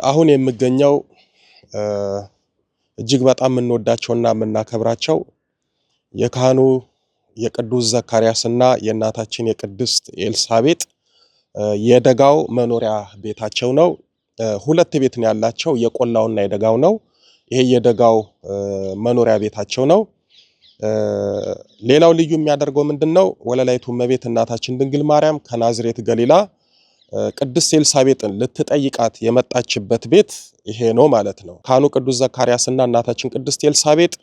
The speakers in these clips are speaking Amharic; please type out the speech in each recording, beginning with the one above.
አሁን የምገኘው እጅግ በጣም የምንወዳቸውና የምናከብራቸው የካህኑ የቅዱስ ዘካርያስና የእናታችን የቅድስት ኤልሳቤጥ የደጋው መኖሪያ ቤታቸው ነው። ሁለት ቤት ነው ያላቸው፣ የቆላውና የደጋው ነው። ይሄ የደጋው መኖሪያ ቤታቸው ነው። ሌላው ልዩ የሚያደርገው ምንድነው? ወለላይቱ እመቤት እናታችን ድንግል ማርያም ከናዝሬት ገሊላ ቅድስት ኤልሳቤጥን ልትጠይቃት የመጣችበት ቤት ይሄ ነው ማለት ነው። ካህኑ ቅዱስ ዘካርያስና እናታችን ቅድስት ኤልሳቤጥ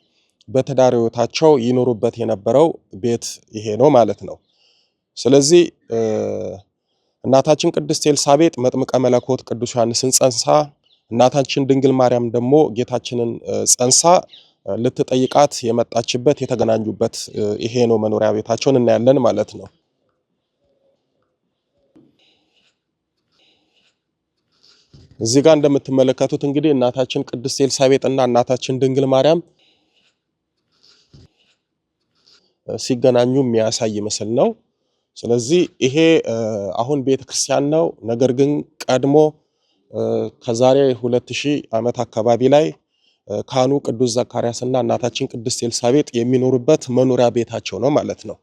በትዳር ሕይወታቸው ይኖሩበት የነበረው ቤት ይሄ ነው ማለት ነው። ስለዚህ እናታችን ቅድስት ኤልሳቤጥ መጥምቀ መለኮት ቅዱስ ዮሐንስን ጸንሳ፣ እናታችን ድንግል ማርያም ደግሞ ጌታችንን ጸንሳ ልትጠይቃት የመጣችበት የተገናኙበት ይሄ ነው መኖሪያ ቤታቸውን እናያለን ማለት ነው። እዚህ ጋር እንደምትመለከቱት እንግዲህ እናታችን ቅድስት ኤልሳቤጥና እናታችን ድንግል ማርያም ሲገናኙ የሚያሳይ ምስል ነው። ስለዚህ ይሄ አሁን ቤተክርስቲያን ነው። ነገር ግን ቀድሞ ከዛሬ 2000 ዓመት አካባቢ ላይ ካህኑ ቅዱስ ዘካርያስና እናታችን ቅድስት ኤልሳቤጥ የሚኖሩበት መኖሪያ ቤታቸው ነው ማለት ነው።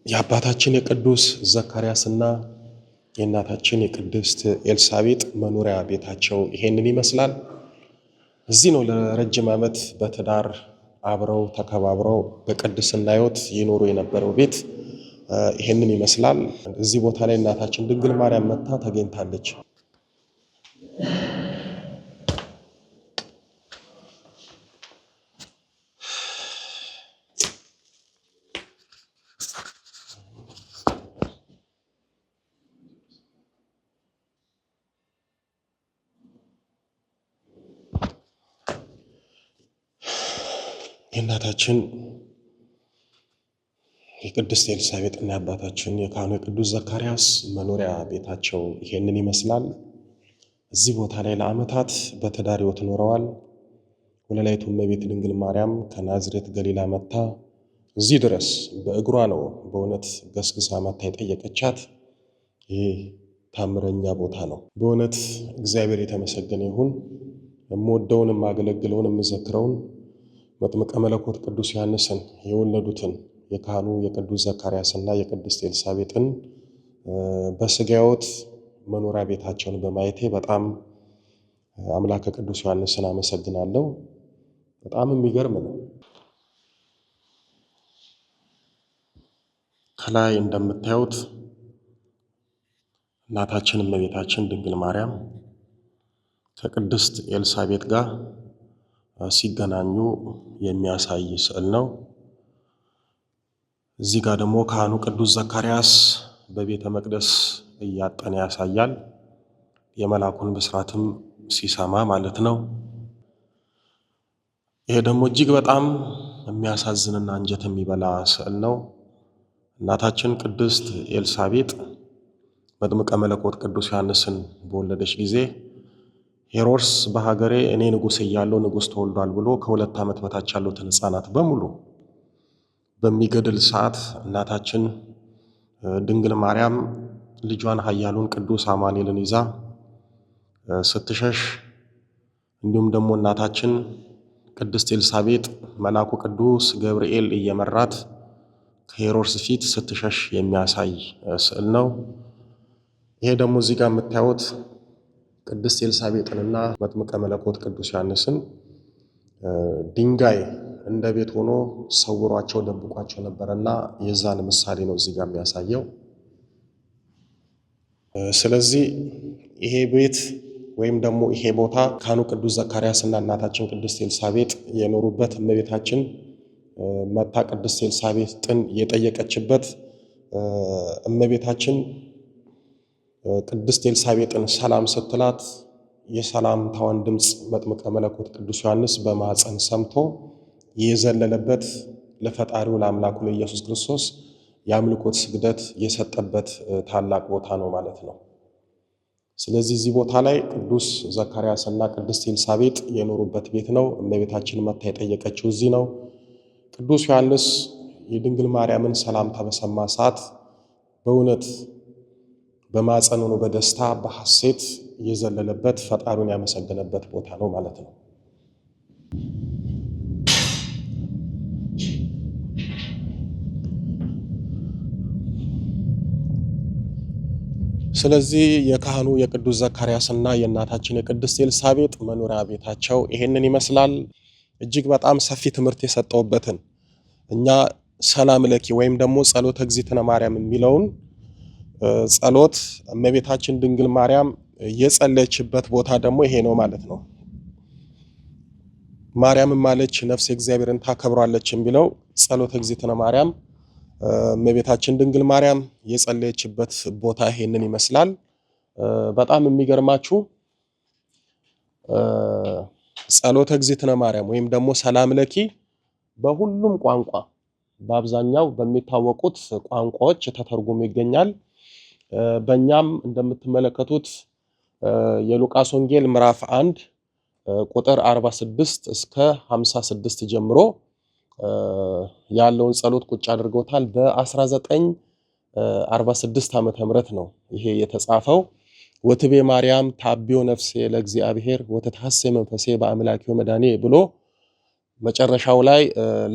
የአባታችን የቅዱስ ዘካርያስና የእናታችን የቅድስት ኤልሳቤጥ መኖሪያ ቤታቸው ይሄንን ይመስላል። እዚህ ነው ለረጅም ዓመት በትዳር አብረው ተከባብረው በቅድስና ሕይወት ይኖሩ የነበረው ቤት ይሄንን ይመስላል። እዚህ ቦታ ላይ እናታችን ድንግል ማርያም መጥታ ተገኝታለች። የእናታችን የቅድስት ኤልሳቤጥ እና የአባታችን የካህኑ የቅዱስ ዘካርያስ መኖሪያ ቤታቸው ይሄንን ይመስላል። እዚህ ቦታ ላይ ለዓመታት በትዳር ሕይወት ኖረዋል። ወለላይቱ እመቤት ድንግል ማርያም ከናዝሬት ገሊላ መጥታ እዚህ ድረስ በእግሯ ነው በእውነት ገስግሳ መጥታ የጠየቀቻት። ይሄ ታምረኛ ቦታ ነው። በእውነት እግዚአብሔር የተመሰገነ ይሁን። የምወደውን የማገለግለውን የምዘክረውን መጥምቀ መለኮት ቅዱስ ዮሐንስን የወለዱትን የካህኑ የቅዱስ ዘካርያስና የቅድስት ኤልሳቤጥን በሥጋ ሕይወት መኖሪያ ቤታቸውን በማየቴ በጣም አምላከ ቅዱስ ዮሐንስን አመሰግናለሁ። በጣም የሚገርም ነው። ከላይ እንደምታዩት እናታችን እመቤታችን ድንግል ማርያም ከቅድስት ኤልሳቤጥ ጋር ሲገናኙ የሚያሳይ ስዕል ነው። እዚህ ጋር ደግሞ ካህኑ ቅዱስ ዘካርያስ በቤተ መቅደስ እያጠነ ያሳያል። የመልአኩን ብስራትም ሲሰማ ማለት ነው። ይሄ ደግሞ እጅግ በጣም የሚያሳዝንና አንጀት የሚበላ ስዕል ነው። እናታችን ቅድስት ኤልሳቤጥ መጥምቀ መለኮት ቅዱስ ዮሐንስን በወለደች ጊዜ ሄሮድስ በሀገሬ እኔ ንጉሥ እያለሁ ንጉሥ ተወልዷል ብሎ ከ2 ዓመት በታች ያሉትን ሕፃናት በሙሉ በሚገድል ሰዓት እናታችን ድንግል ማርያም ልጇን ኃያሉን ቅዱስ አማኑኤልን ይዛ ስትሸሽ፣ እንዲሁም ደግሞ እናታችን ቅድስት ኤልሳቤጥ መልአኩ ቅዱስ ገብርኤል እየመራት ከሄሮድስ ፊት ስትሸሽ የሚያሳይ ስዕል ነው። ይሄ ደግሞ እዚህ ጋር የምታዩት ቅድስት ኤልሳቤጥንና መጥምቀ መለኮት ቅዱስ ዮሐንስን ድንጋይ እንደ ቤት ሆኖ ሰውሯቸው ደብቋቸው ነበረና የዛን ምሳሌ ነው እዚህ ጋር የሚያሳየው። ስለዚህ ይሄ ቤት ወይም ደግሞ ይሄ ቦታ ካህኑ ቅዱስ ዘካርያስና እናታችን ቅድስት ኤልሳቤጥ የኖሩበት እመቤታችን መታ ቅድስት ኤልሳቤጥን የጠየቀችበት እመቤታችን ቅድስት ኤልሳቤጥን ሰላም ስትላት የሰላምታዋን ድምፅ መጥምቀ መለኮት ቅዱስ ዮሐንስ በማኅፀን ሰምቶ የዘለለበት ለፈጣሪው ለአምላኩ ለኢየሱስ ክርስቶስ የአምልኮት ስግደት የሰጠበት ታላቅ ቦታ ነው ማለት ነው። ስለዚህ እዚህ ቦታ ላይ ቅዱስ ዘካርያስና ቅድስት ኤልሳቤጥ የኖሩበት ቤት ነው። እመቤታችን መታ የጠየቀችው እዚህ ነው። ቅዱስ ዮሐንስ የድንግል ማርያምን ሰላምታ በሰማ ሰዓት በእውነት በማኅፀን ሆኖ በደስታ በሐሴት የዘለለበት ፈጣሪውን ያመሰገነበት ቦታ ነው ማለት ነው። ስለዚህ የካህኑ የቅዱስ ዘካርያስና የእናታችን የቅድስት ኤልሳቤጥ መኖሪያ ቤታቸው ይሄንን ይመስላል። እጅግ በጣም ሰፊ ትምህርት የሰጠውበትን እኛ ሰላም ለኪ ወይም ደግሞ ጸሎተ እግዝእትነ ማርያም የሚለውን ጸሎት እመቤታችን ድንግል ማርያም የጸለየችበት ቦታ ደግሞ ይሄ ነው ማለት ነው። ማርያምም ማለች ነፍሴ እግዚአብሔርን ታከብራለች የሚለው ጸሎተ እግዝእትነ ማርያም እመቤታችን ድንግል ማርያም የጸለየችበት ቦታ ይሄንን ይመስላል። በጣም የሚገርማችሁ ጸሎተ እግዝእትነ ማርያም ወይም ደግሞ ሰላም ለኪ በሁሉም ቋንቋ በአብዛኛው በሚታወቁት ቋንቋዎች ተተርጉሞ ይገኛል። በእኛም እንደምትመለከቱት የሉቃስ ወንጌል ምዕራፍ 1 ቁጥር 46 እስከ 56 ጀምሮ ያለውን ጸሎት ቁጭ አድርገውታል። በ1946 ዓመተ ምህረት ነው ይሄ የተጻፈው። ወትቤ ማርያም ታቢዮ ነፍሴ ለእግዚአብሔር ወተታሴ መንፈሴ በአምላኬ መድኃኔ ብሎ መጨረሻው ላይ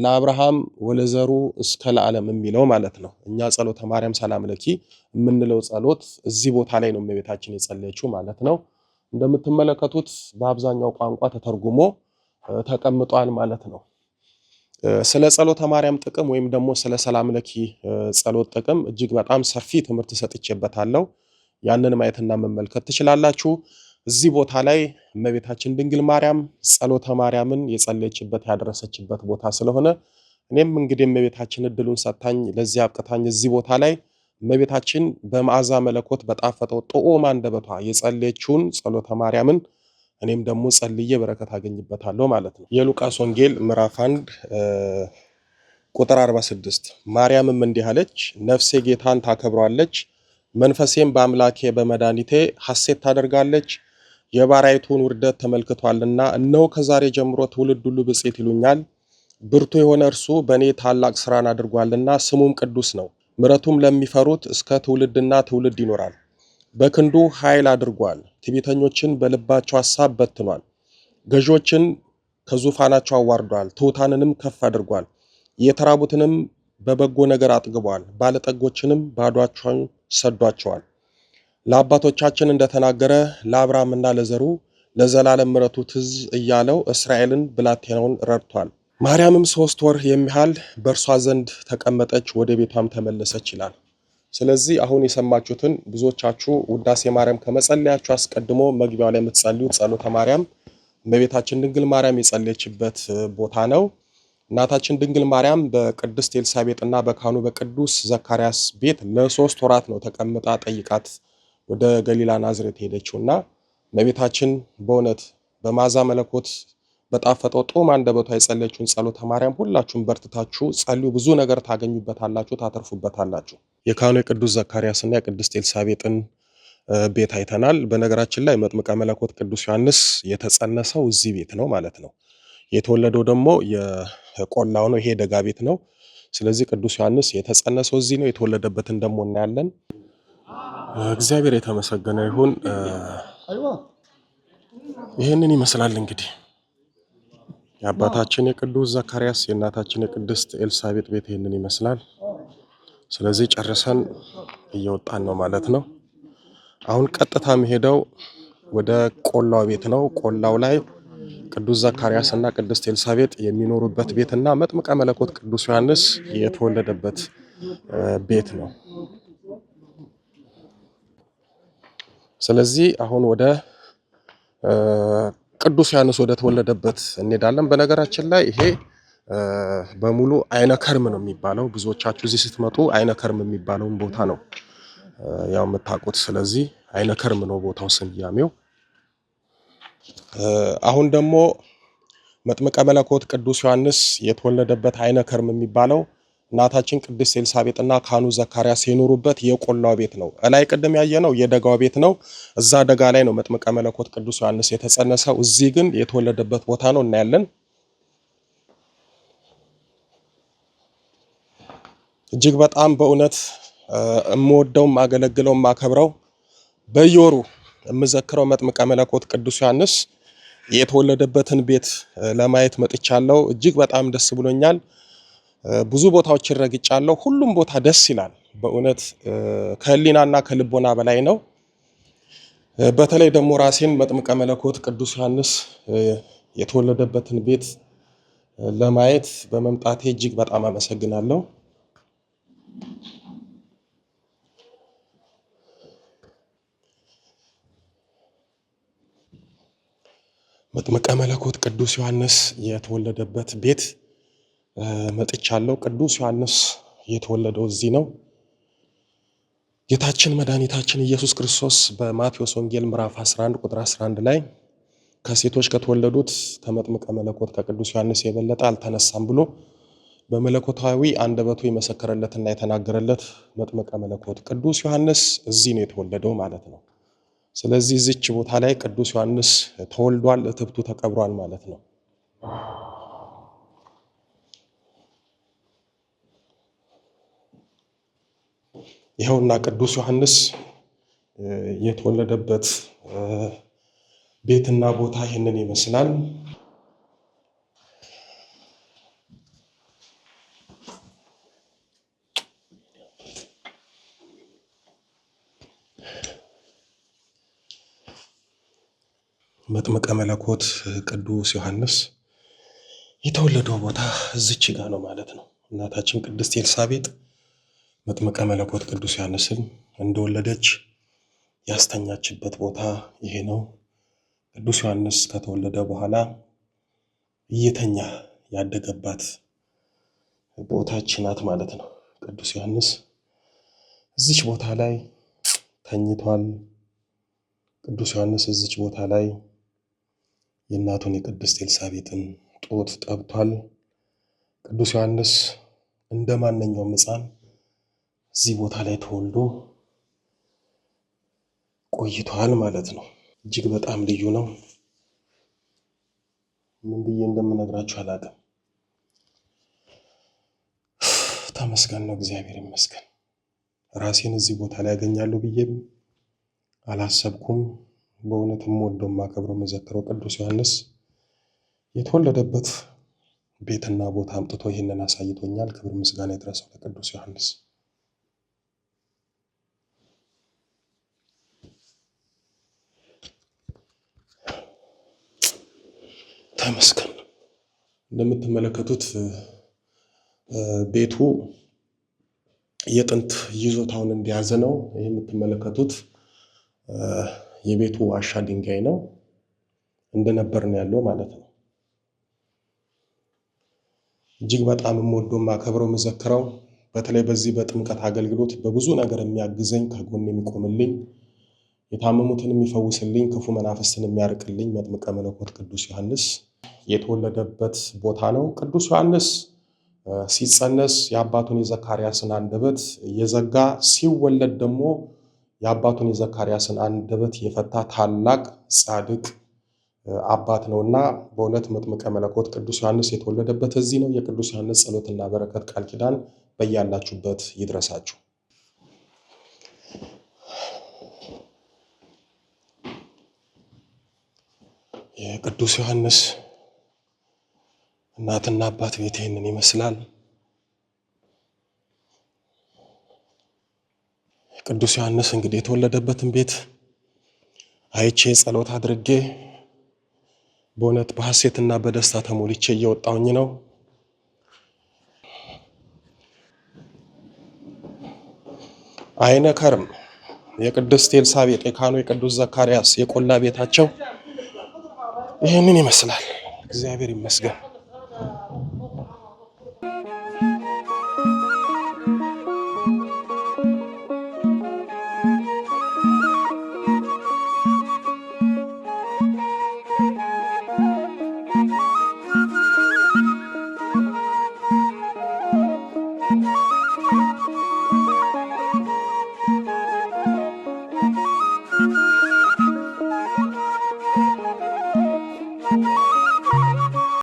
ለአብርሃም ወለዘሩ እስከ ለዓለም የሚለው ማለት ነው። እኛ ጸሎተ ማርያም ሰላም ለኪ የምንለው ጸሎት እዚህ ቦታ ላይ ነው እመቤታችን የጸለየችው ማለት ነው። እንደምትመለከቱት በአብዛኛው ቋንቋ ተተርጉሞ ተቀምጧል ማለት ነው። ስለ ጸሎተ ማርያም ጥቅም ወይም ደግሞ ስለ ሰላም ለኪ ጸሎት ጥቅም እጅግ በጣም ሰፊ ትምህርት ሰጥቼበታለሁ። ያንን ማየትና መመልከት ትችላላችሁ። እዚህ ቦታ ላይ እመቤታችን ድንግል ማርያም ጸሎተ ማርያምን የጸለየችበት ያደረሰችበት ቦታ ስለሆነ እኔም እንግዲህ እመቤታችን እድሉን ሰጥታኝ ለዚህ አብቅታኝ እዚህ ቦታ ላይ እመቤታችን በመዓዛ መለኮት በጣፈጠው ጥዑም አንደበቷ የጸለየችውን ጸሎተ ማርያምን እኔም ደግሞ ጸልዬ በረከት አገኝበታለሁ ማለት ነው። የሉቃስ ወንጌል ምዕራፍ 1 ቁጥር 46 ማርያምም እንዲህ አለች፣ ነፍሴ ጌታን ታከብሯለች፣ መንፈሴም በአምላኬ በመድኃኒቴ ሐሴት ታደርጋለች። የባሪያይቱን ውርደት ተመልክቷልና እነሆ ከዛሬ ጀምሮ ትውልድ ሁሉ ብፅዕት ይሉኛል። ብርቱ የሆነ እርሱ በእኔ ታላቅ ሥራን አድርጓልና ስሙም ቅዱስ ነው። ምሕረቱም ለሚፈሩት እስከ ትውልድና ትውልድ ይኖራል። በክንዱ ኃይል አድርጓል። ትዕቢተኞችን በልባቸው ሐሳብ በትኗል። ገዦችን ከዙፋናቸው አዋርዷል። ትሑታንንም ከፍ አድርጓል። የተራቡትንም በበጎ ነገር አጥግቧል። ባለጠጎችንም ባዶአቸውን ሰዷቸዋል። ለአባቶቻችን እንደተናገረ ለአብርሃምና ለዘሩ ለዘላለም ምሕረቱ ትዝ እያለው እስራኤልን ብላቴናውን ረድቷል። ማርያምም 3 ወር የሚያህል በእርሷ ዘንድ ተቀመጠች፣ ወደ ቤቷም ተመለሰች ይላል። ስለዚህ አሁን የሰማችሁትን ብዙዎቻችሁ ውዳሴ ማርያም ከመጸለያችሁ አስቀድሞ መግቢያው ላይ የምትጸልዩት ጸሎተ ማርያም እመቤታችን ድንግል ማርያም የጸለየችበት ቦታ ነው። እናታችን ድንግል ማርያም በቅድስት ኤልሳቤጥና በካህኑ በቅዱስ ዘካርያስ ቤት ለ3 ወራት ነው ተቀምጣ ጠይቃት ወደ ገሊላ ናዝሬት ሄደችውና እመቤታችን በእውነት በመዓዛ መለኮት በጣፈጠው ጡም አንደበቷ የጸለየችውን ጸሎተ ማርያም ሁላችሁም በርትታችሁ ጸልዩ። ብዙ ነገር ታገኙበታላችሁ፣ ታተርፉበታላችሁ። የካህኑ የቅዱስ ዘካርያስና የቅድስት ኤልሳቤጥን ቤት አይተናል። በነገራችን ላይ መጥምቀ መለኮት ቅዱስ ዮሐንስ የተጸነሰው እዚህ ቤት ነው ማለት ነው። የተወለደው ደግሞ የቆላው ነው፣ ይሄ ደጋ ቤት ነው። ስለዚህ ቅዱስ ዮሐንስ የተጸነሰው እዚህ ነው። የተወለደበትን ደግሞ እናያለን። እግዚአብሔር የተመሰገነ ይሁን። ይህንን ይመስላል እንግዲህ የአባታችን የቅዱስ ዘካርያስ የእናታችን የቅድስት ኤልሳቤጥ ቤት ይህንን ይመስላል። ስለዚህ ጨርሰን እየወጣን ነው ማለት ነው። አሁን ቀጥታ የሚሄደው ወደ ቆላው ቤት ነው። ቆላው ላይ ቅዱስ ዘካርያስ እና ቅድስት ኤልሳቤጥ የሚኖሩበት ቤትና መጥምቀ መለኮት ቅዱስ ዮሐንስ የተወለደበት ቤት ነው። ስለዚህ አሁን ወደ ቅዱስ ዮሐንስ ወደ ተወለደበት እንሄዳለን። በነገራችን ላይ ይሄ በሙሉ አይነ ከርም ነው የሚባለው። ብዙዎቻችሁ እዚህ ስትመጡ አይነ ከርም የሚባለውን ቦታ ነው ያው የምታውቁት። ስለዚህ አይነ ከርም ነው ቦታው ስያሜው። አሁን ደግሞ መጥምቀ መለኮት ቅዱስ ዮሐንስ የተወለደበት አይነ ከርም የሚባለው እናታችን ቅድስት ኤልሳቤጥና ካህኑ ዘካርያስ የኖሩበት የቆላው ቤት ነው። እላይ ቅድም ያየነው የደጋው ቤት ነው። እዛ ደጋ ላይ ነው መጥምቀ መለኮት ቅዱስ ዮሐንስ የተጸነሰው። እዚህ ግን የተወለደበት ቦታ ነው እናያለን። እጅግ በጣም በእውነት እምወደው ማገለግለው ማከብረው በየወሩ እምዘክረው መጥምቀ መለኮት ቅዱስ ዮሐንስ የተወለደበትን ቤት ለማየት መጥቻለሁ። እጅግ በጣም ደስ ብሎኛል። ብዙ ቦታዎችን ረግጫለሁ። ሁሉም ቦታ ደስ ይላል። በእውነት ከህሊናና ከልቦና በላይ ነው። በተለይ ደግሞ ራሴን መጥምቀ መለኮት ቅዱስ ዮሐንስ የተወለደበትን ቤት ለማየት በመምጣቴ እጅግ በጣም አመሰግናለሁ። መጥምቀ መለኮት ቅዱስ ዮሐንስ የተወለደበት ቤት መጥቻለሁ። ቅዱስ ዮሐንስ የተወለደው እዚህ ነው። ጌታችን መድኃኒታችን ኢየሱስ ክርስቶስ በማቴዎስ ወንጌል ምዕራፍ 11 ቁጥር 11 ላይ ከሴቶች ከተወለዱት ከመጥምቀ መለኮት ከቅዱስ ዮሐንስ የበለጠ አልተነሳም ብሎ በመለኮታዊ አንደበቱ የመሰከረለትና የተናገረለት መጥምቀ መለኮት ቅዱስ ዮሐንስ እዚህ ነው የተወለደው ማለት ነው። ስለዚህ እዚች ቦታ ላይ ቅዱስ ዮሐንስ ተወልዷል፣ እትብቱ ተቀብሯል ማለት ነው። ይኸውና ቅዱስ ዮሐንስ የተወለደበት ቤትና ቦታ ይህንን ይመስላል። መጥምቀ መለኮት ቅዱስ ዮሐንስ የተወለደው ቦታ እዚች ጋ ነው ማለት ነው። እናታችን ቅድስት ኤልሳቤጥ መጥምቀ መለኮት ቅዱስ ዮሐንስን እንደወለደች ያስተኛችበት ቦታ ይሄ ነው። ቅዱስ ዮሐንስ ከተወለደ በኋላ እየተኛ ያደገባት ቦታች ናት ማለት ነው። ቅዱስ ዮሐንስ እዚች ቦታ ላይ ተኝቷል። ቅዱስ ዮሐንስ እዚች ቦታ ላይ የእናቱን የቅድስት ኤልሳቤጥን ጡት ጠብቷል። ቅዱስ ዮሐንስ እንደ ማንኛውም ሕፃን እዚህ ቦታ ላይ ተወልዶ ቆይቷል ማለት ነው። እጅግ በጣም ልዩ ነው። ምን ብዬ እንደምነግራችሁ አላውቅም። ተመስገን ነው፣ እግዚአብሔር ይመስገን። ራሴን እዚህ ቦታ ላይ ያገኛለሁ ብዬም አላሰብኩም። በእውነትም ወደው ማከብረው መዘክረው ቅዱስ ዮሐንስ የተወለደበት ቤትና ቦታ አምጥቶ ይህንን አሳይቶኛል። ክብር ምስጋና ይድረሰው ለቅዱስ ዮሐንስ። ተመስገን። እንደምትመለከቱት ቤቱ የጥንት ይዞታውን እንደያዘ ነው። ይህ የምትመለከቱት የቤቱ ዋሻ ድንጋይ ነው። እንደነበር ነው ያለው ማለት ነው። እጅግ በጣም የምወደው ማከብረው መዘክረው በተለይ በዚህ በጥምቀት አገልግሎት በብዙ ነገር የሚያግዘኝ ከጎን የሚቆምልኝ የታመሙትን የሚፈውስልኝ ክፉ መናፍስትን የሚያርቅልኝ መጥምቀ መለኮት ቅዱስ ዮሐንስ የተወለደበት ቦታ ነው። ቅዱስ ዮሐንስ ሲጸነስ የአባቱን የዘካርያስን አንደበት የዘጋ ሲወለድ ደግሞ የአባቱን የዘካርያስን አንደበት የፈታ ታላቅ ጻድቅ አባት ነውና በእውነት መጥምቀ መለኮት ቅዱስ ዮሐንስ የተወለደበት እዚህ ነው። የቅዱስ ዮሐንስ ጸሎትና በረከት ቃል ኪዳን በያላችሁበት ይድረሳችሁ። የቅዱስ ዮሐንስ እናትና አባት ቤት ይህንን ይመስላል። ቅዱስ ዮሐንስ እንግዲህ የተወለደበትን ቤት አይቼ ጸሎት አድርጌ በእውነት በሐሴትና በደስታ ተሞልቼ እየወጣሁኝ ነው። አይነ ከርም የቅድስት ኤልሳቤጥ የካህኑ የቅዱስ ዘካርያስ የቆላ ቤታቸው ይህንን ይመስላል። እግዚአብሔር ይመስገን።